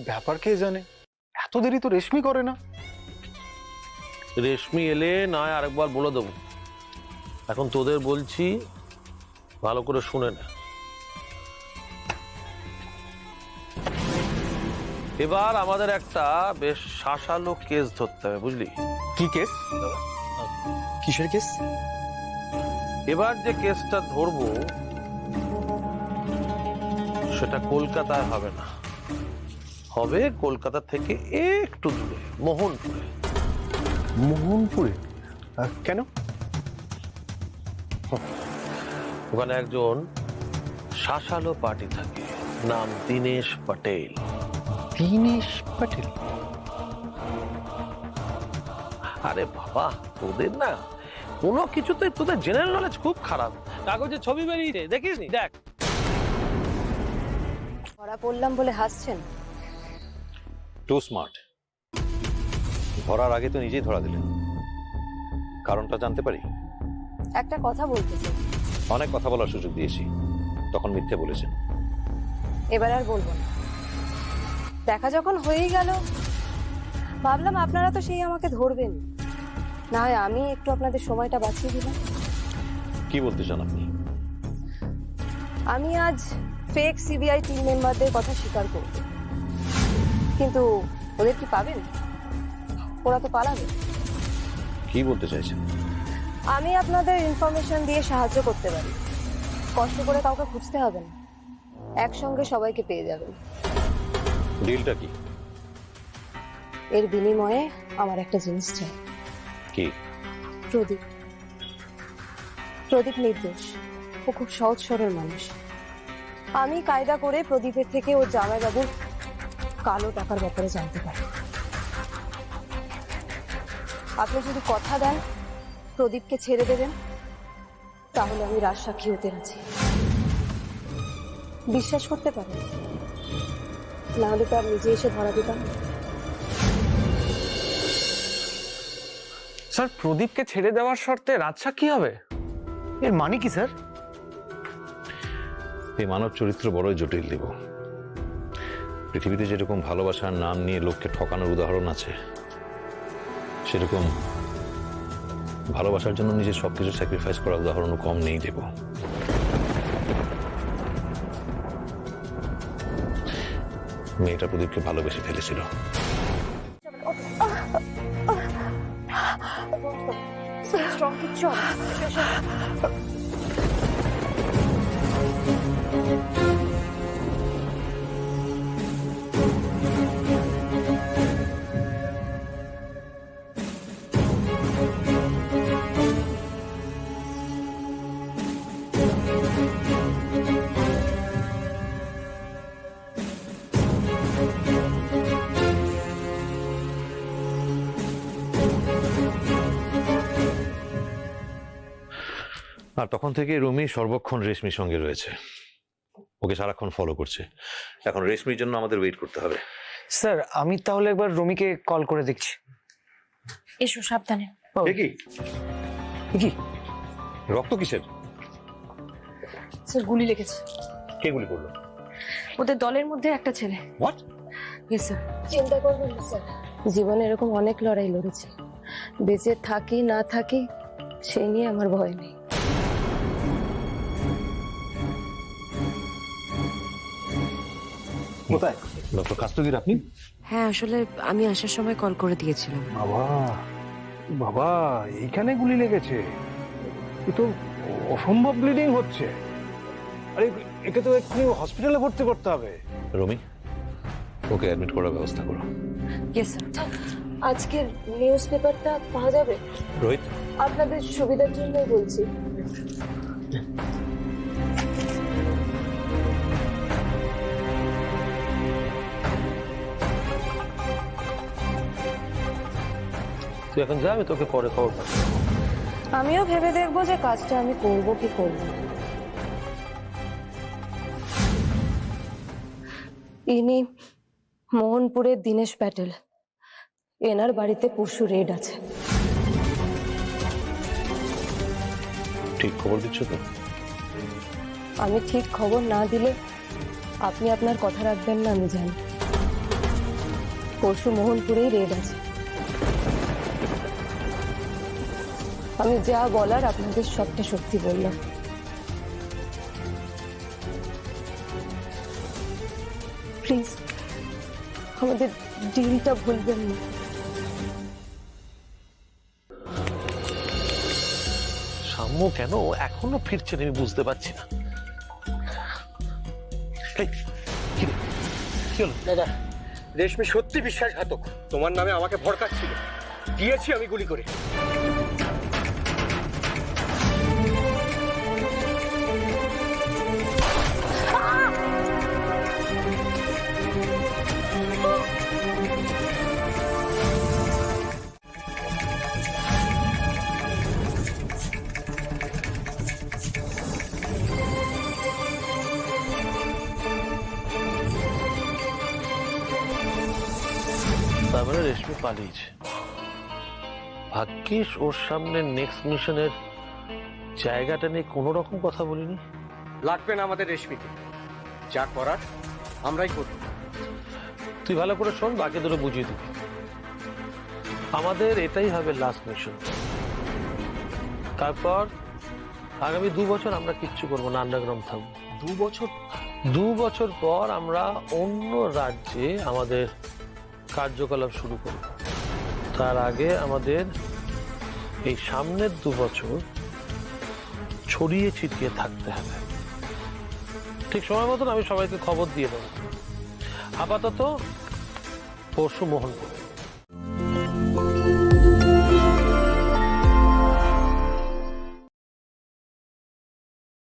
ব্যাপার কে জানে, এত দেরি তো রেশমি করে না। রেশমি এলে নয় আরেকবার বলে দেবো, এখন তোদের বলছি ভালো করে শুনে না। এবার আমাদের একটা বেশ শাসালো কেস ধরতে হবে, বুঝলি? কি কেস? কিসের কেস? এবার যে কেসটা ধরবো সেটা কলকাতায় হবে না, হবে কলকাতা থেকে একটু দূরে, মোহনপুরে। মোহনপুরে? কেন? ওখানে একজন শাসালো পার্টি থাকে, নাম দীনেশ পটেল। দীনেশ পাটেল? আরে বাবা, তোদের না কোনো কিছুতে তোদের জেনারেল নলেজ খুব খারাপ। কাগজে ছবি বেরিয়েছে, দেখিস নি? দেখ। ধরা পড়লাম বলে হাসছেন? Too smart. ধরার আগে তো নিজেই ধরা দিলেন, কারণটা জানতে পারি? একটা কথা বলতে চাই। অনেক কথা বলার সুযোগ দিয়েছি, তখন মিথ্যে বলেছেন। এবার আর বলবো না। দেখা যখন হয়েই গেল, ভাবলাম আপনারা তো সেই আমাকে ধরবেন, না হয় আমি একটু আপনাদের সময়টা বাঁচিয়ে দিলাম। কি বলতে চান আপনি? আমি আজ ফেক সিবিআই টিম মেম্বারদের কথা স্বীকার করব, কিন্তু ওদের কি পাবেন? ওরা তো পালাবে। কি বলতে চাইছেন? আমি আপনাদের ইনফরমেশন দিয়ে সাহায্য করতে পারি, কষ্ট করে কাউকে খুঁজতে হবে না, একসঙ্গে সবাইকে পেয়ে যাবেন। ডিলটা কি? এর বিনিময়ে আমার একটা জিনিস চাই। কি? প্রদীপ। প্রদীপ নির্দোষ, ও খুব সহজ সরল মানুষ। আমি কায়দা করে প্রদীপের থেকে ওর জামাইবাবুর কালো টাকার ব্যাপারে জানতে পারি। আপনি যদি কথা দেন প্রদীপকে ছেড়ে দেবেন, তাহলে আমি রাজসাক্ষী হতে রাজি। বিশ্বাস করতে পারেন, নাহলে তো আর নিজে এসে ধরা দিতাম। স্যার, প্রদীপকে ছেড়ে দেওয়ার শর্তে রাজসাক্ষী হবে? এর মানে কি স্যার? এই মানব চরিত্র বড়ই জটিল দেব। পৃথিবীতে যেরকম ভালোবাসার নাম নিয়ে লোককে ঠকানোর উদাহরণ আছে, সেরকম ভালোবাসার জন্য নিজের সবকিছু স্যাক্রিফাইস করার উদাহরণও কম নেই দেব। মেয়েটা প্রদীপকে ভালোবেসে ফেলেছিল। স্ট্রং কিচ্ছু হবে না। আর তখন থেকে রুমি সর্বক্ষণ রেশমির সঙ্গে রয়েছে, ওকে সারাক্ষণ ফলো করছে। এখন রেশমির জন্য আমাদের ওয়েট করতে হবে। স্যার, আমি তাহলে একবার রুমিকে কল করে দেখছি। এসো, সাবধানে। কি কি রক্ত কিসের? স্যার, গুলি লেগেছে। কে গুলি করলো? ওদের দলের মধ্যে একটা ছেলে। হোয়াট? Yes sir. চিন্তা করবেন না স্যার, জীবনে এরকম অনেক লড়াই লড়েছি। বেঁচে থাকি না থাকি সেই নিয়ে আমার ভয় নেই। কোথায়? ডক্টর কাস্তগীর আপনি? হ্যাঁ, আসলে আমি আসার সময় কল করে দিয়েছিলাম। বাবা, বাবা, এইখানে গুলি লেগেছে? এ তো অসম্ভব ব্লিডিং হচ্ছে। আরে একে তো এক্ষুনি হসপিটালে ভর্তি করতে হবে। রুমি, ওকে অ্যাডমিট করার ব্যবস্থা করো। Yes sir. আজকের নিউজ পেপারটা পাওয়া যাবে? রোহিত, আপনাদের সুবিধার জন্যই বলছি। তুই এখন যা, আমি তোকে পরে খবর পাবো। আমিও ভেবে দেখবো যে কাজটা আমি করব কি করব না। ইনি মোহনপুরের দীনেশ প্যাটেল, এনার বাড়িতে পরশু রেড আছে। ঠিক খবর দিচ্ছ তো? আমি ঠিক খবর না দিলে আপনি আপনার কথা রাখবেন না, আমি জানি। পরশু মোহনপুরেই রেড আছে। আমি যা বলার আপনাদের সবটা সত্যি বললাম। প্লিজ আমাদের ডিলটা ভুলবেন না। সাম্য কেন এখনো ফিরছেন আমি বুঝতে পারছি না। এই, কি রে? কি হলো? দাদা, রেশমি সত্যি বিশ্বাসঘাতক। তোমার নামে আমাকে ভড়কাচ্ছিল, দিয়েছি আমি গুলি করে। তার মানে রেশমি পালিয়েছে। ভাগ্যিস ওর সামনে নেক্সট মিশনের জায়গাটা নিয়ে কোনো রকম কথা বলিনি। লাগবে না আমাদের রেশমিকে, যা করার আমরাই করব। তুই ভালো করে শোন, বাকি দুটো বুঝিয়ে দিবি। আমাদের এটাই হবে লাস্ট মিশন। তারপর আগামী 2 বছর আমরা কিচ্ছু করবো না, আন্ডারগ্রাউন্ড থাকবো। 2 বছর? 2 বছর পর আমরা অন্য রাজ্যে আমাদের কার্যকলাপ শুরু করব। তার আগে আমাদের এই সামনের 2 বছর ছড়িয়ে ছিটিয়ে থাকতে হবে। ঠিক সময় মতন আমি সবাইকে খবর দিয়ে দেবো। আপাতত পরশু মোহনপুর।